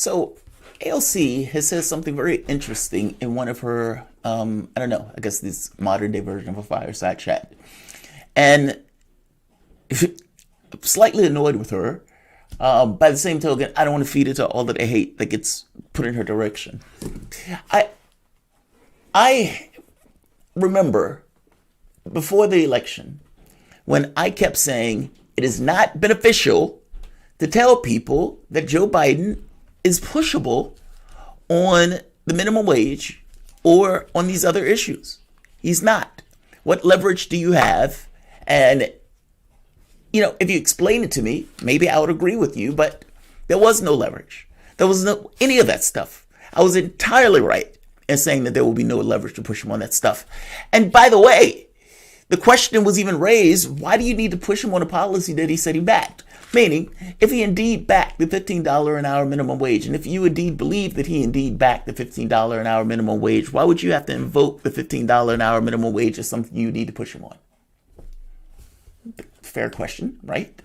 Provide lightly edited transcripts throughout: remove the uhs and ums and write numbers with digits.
So AOC has said something very interesting in one of her, I don't know, I guess this modern day version of a fireside chat. And I'm slightly annoyed with her. By the same token, I don't want to feed into all of the hate that gets put in her direction. I I remember before the election when I kept saying it is not beneficial to tell people that Joe Biden is pushable on the minimum wage or on these other issues. He's not. What leverage do you have? And, if you explain it to me, maybe I would agree with you, but there was no leverage. There was no any of that stuff. I was entirely right in saying that there will be no leverage to push him on that stuff. And by the way, the question was even raised, why do you need to push him on a policy that he said he backed? Meaning, if he indeed backed the $15 an hour minimum wage, and if you indeed believe that he indeed backed the $15 an hour minimum wage, why would you have to invoke the $15 an hour minimum wage as something you need to push him on? Fair question, right?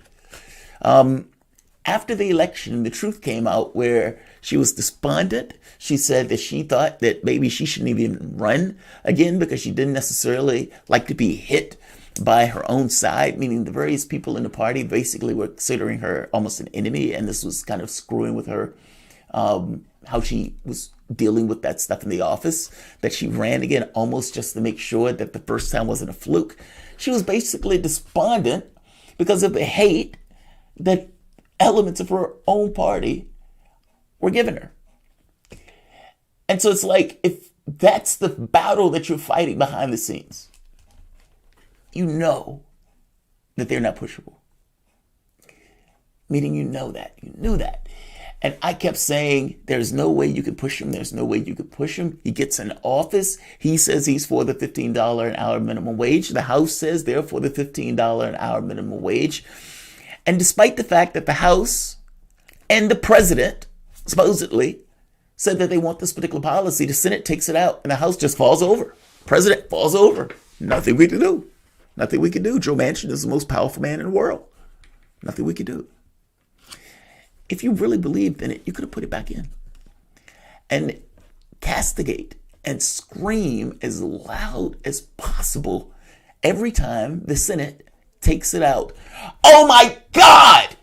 After the election, the truth came out where she was despondent. She said that she thought that maybe she shouldn't even run again because she didn't necessarily like to be hit by her own side, meaning the various people in the party basically were considering her almost an enemy, and this was kind of screwing with her, how she was dealing with that stuff in the office, that she ran again almost just to make sure that the first time wasn't a fluke. She was basically despondent because of the hate that elements of her own party were giving her. And so it's like, if that's the battle that you're fighting behind the scenes, you know that they're not pushable. Meaning you know that. You knew that. And I kept saying, there's no way you can push him. There's no way you can push him. He gets in office. He says he's for the $15 an hour minimum wage. The House says they're for the $15 an hour minimum wage. And despite the fact that the House and the president supposedly said that they want this particular policy, the Senate takes it out and the House just falls over. President falls over. Nothing we can do. Nothing we can do. Joe Manchin is the most powerful man in the world. Nothing we can do. If you really believed in it, you could have put it back in and castigate and scream as loud as possible every time the Senate takes it out. Oh my God!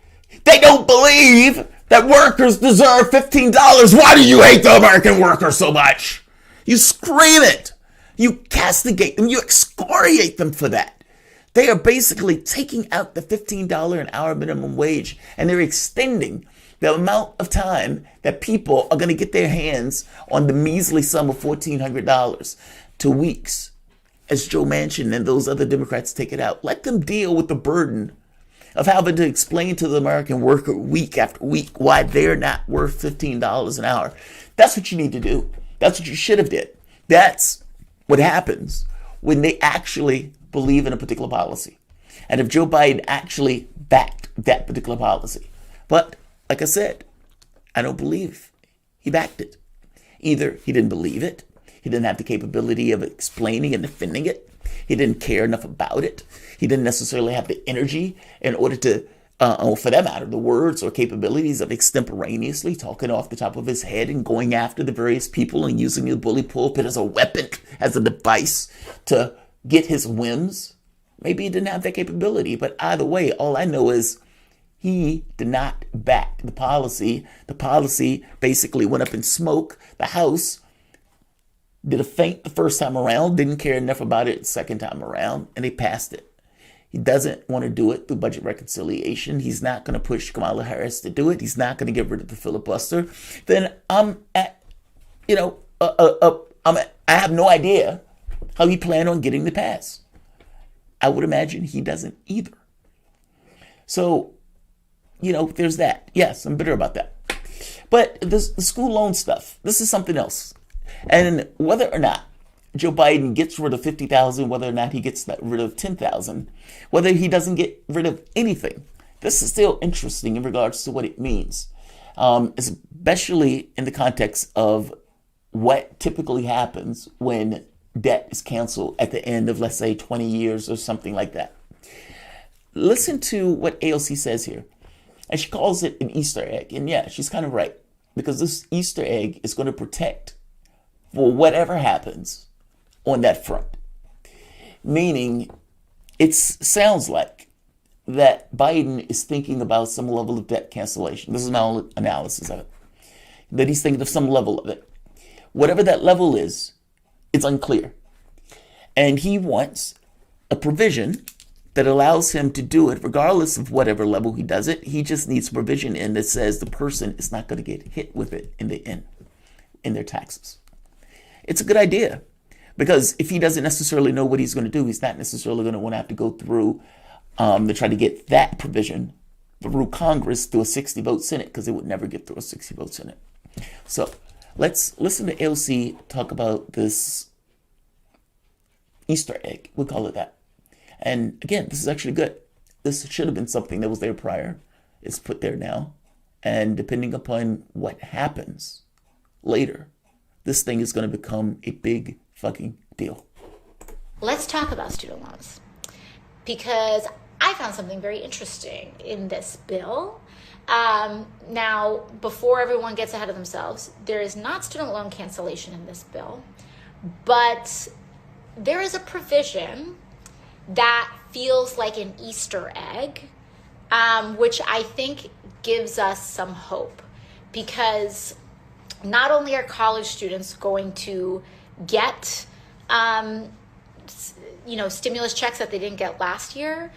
They don't believe that workers deserve $15. Why do you hate the American worker so much? You scream it. You castigate them. You excoriate them for that. They are basically taking out the $15 an hour minimum wage, and they're extending the amount of time that people are going to get their hands on the measly sum of $1,400 to weeks as Joe Manchin and those other Democrats take it out. Let them deal with the burden of having to explain to the American worker week after week why they're not worth $15 an hour. That's what you need to do. That's what you should have did. That's what happens when they actually believe in a particular policy. And if Joe Biden actually backed that particular policy. But like I said, I don't believe he backed it. Either he didn't believe it, he didn't have the capability of explaining and defending it, he didn't care enough about it, he didn't necessarily have the energy in order to, or for that matter, the words or capabilities of extemporaneously talking off the top of his head and going after the various people and using the bully pulpit as a weapon, as a device to get his whims. Maybe he didn't have that capability, but either way, all I know is he did not back the policy. The policy basically went up in smoke. The House did a feint the first time around, didn't care enough about it the second time around, and they passed it. He doesn't want to do it through budget reconciliation. He's not going to push Kamala Harris to do it. He's not going to get rid of the filibuster. Then I have no idea how he planned on getting the pass. I would imagine he doesn't either. So, there's that. Yes, I'm bitter about that. But the school loan stuff, this is something else. And whether or not Joe Biden gets rid of 50,000, whether or not he gets rid of 10,000, whether he doesn't get rid of anything, this is still interesting in regards to what it means, especially in the context of what typically happens when debt is canceled at the end of, let's say, 20 years or something like that. Listen to what AOC says here. And she calls it an Easter egg. And yeah, she's kind of right. because this Easter egg is going to protect for whatever happens on that front. Meaning, it sounds like that Biden is thinking about some level of debt cancellation. This is my own analysis of it. That he's thinking of some level of it. Whatever that level is, it's unclear. And he wants a provision that allows him to do it regardless of whatever level he does it. He just needs provision in that says the person is not going to get hit with it in the end, in their taxes. It's a good idea, because if he doesn't necessarily know what he's going to do, he's not necessarily going to want to have to go through to try to get that provision through Congress, through a 60-vote Senate, because it would never get through a 60-vote Senate. So let's listen to AOC talk about this Easter egg. We'll call it that. And again, this is actually good. This should have been something that was there prior. It's put there now. And depending upon what happens later, this thing is going to become a big fucking deal. Let's talk about student loans, because I found something very interesting in this bill. Now, before everyone gets ahead of themselves, there is not student loan cancellation in this bill, but there is a provision that feels like an Easter egg, which I think gives us some hope, because not only are college students going to get, stimulus checks that they didn't get last year,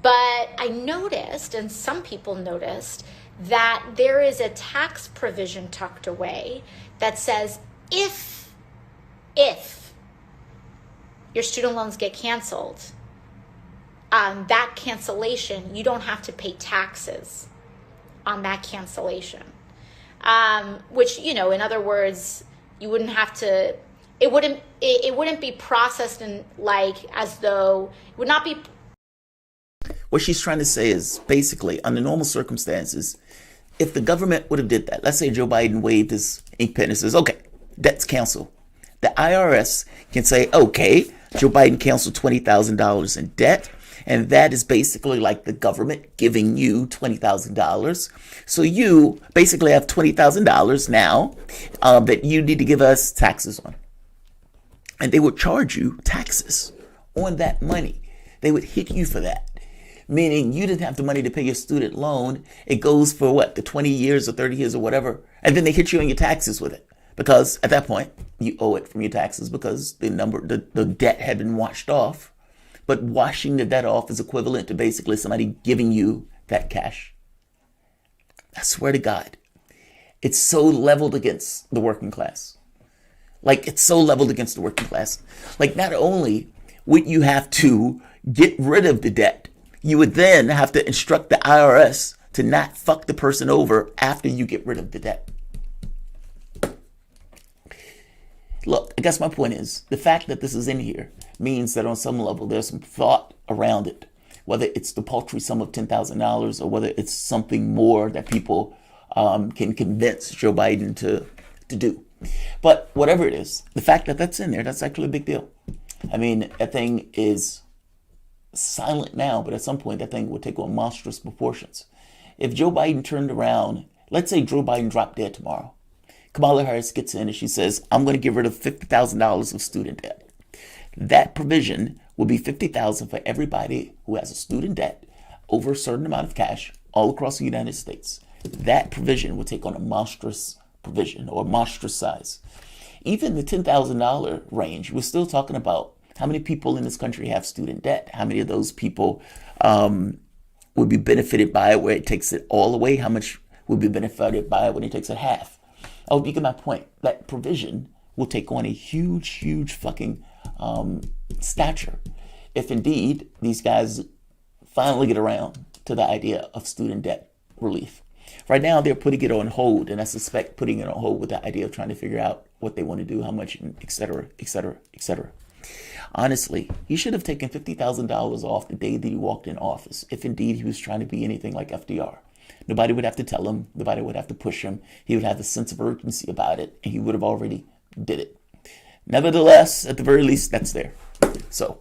but I noticed, and some people noticed, that there is a tax provision tucked away that says if your student loans get canceled, that cancellation, you don't have to pay taxes on that cancellation. Which, in other words, you wouldn't have to, it wouldn't be processed in as though, it would not be. What she's trying to say is basically, under normal circumstances, if the government would have did that, let's say Joe Biden waved his ink pen and says, okay, debt's canceled. The IRS can say, okay, Joe Biden canceled $20,000 in debt. And that is basically like the government giving you $20,000. So you basically have $20,000 now that you need to give us taxes on. And they would charge you taxes on that money. They would hit you for that. Meaning you didn't have the money to pay your student loan. It goes for what, the 20 years or 30 years or whatever. And then they hit you on your taxes with it. Because at that point, you owe it from your taxes because the debt had been washed off. But washing the debt off is equivalent to basically somebody giving you that cash. I swear to God, it's so leveled against the working class. It's so leveled against the working class. Not only would you have to get rid of the debt, you would then have to instruct the IRS to not fuck the person over after you get rid of the debt. Look, I guess my point is, the fact that this is in here means that on some level there's some thought around it, whether it's the paltry sum of $10,000 or whether it's something more that people can convince Joe Biden to do. But whatever it is, the fact that that's in there, that's actually a big deal. I mean, that thing is silent now, but at some point that thing will take on monstrous proportions. If Joe Biden turned around, let's say Joe Biden dropped dead tomorrow, Kamala Harris gets in and she says, I'm going to get rid of $50,000 of student debt. That provision will be $50,000 for everybody who has a student debt over a certain amount of cash all across the United States. That provision will take on a monstrous provision or monstrous size. Even the $10,000 range, we're still talking about how many people in this country have student debt. How many of those people would be benefited by it where it takes it all away? How much would be benefited by it when it takes it half? I hope you get my point. That provision will take on a huge, huge fucking stature if indeed these guys finally get around to the idea of student debt relief. Right now, they're putting it on hold, and I suspect putting it on hold with the idea of trying to figure out what they want to do, how much, et cetera, et cetera, et cetera. Honestly, he should have taken $50,000 off the day that he walked in office, if indeed he was trying to be anything like FDR. Nobody would have to tell him. Nobody would have to push him. He would have a sense of urgency about it, and he would have already did it. Nevertheless, at the very least, that's there. So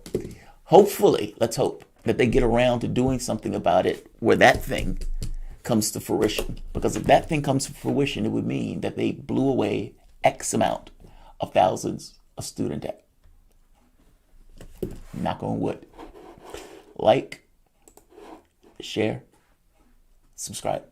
hopefully, let's hope that they get around to doing something about it where that thing comes to fruition. Because if that thing comes to fruition, it would mean that they blew away X amount of thousands of student debt. Knock on wood. Like, share, subscribe.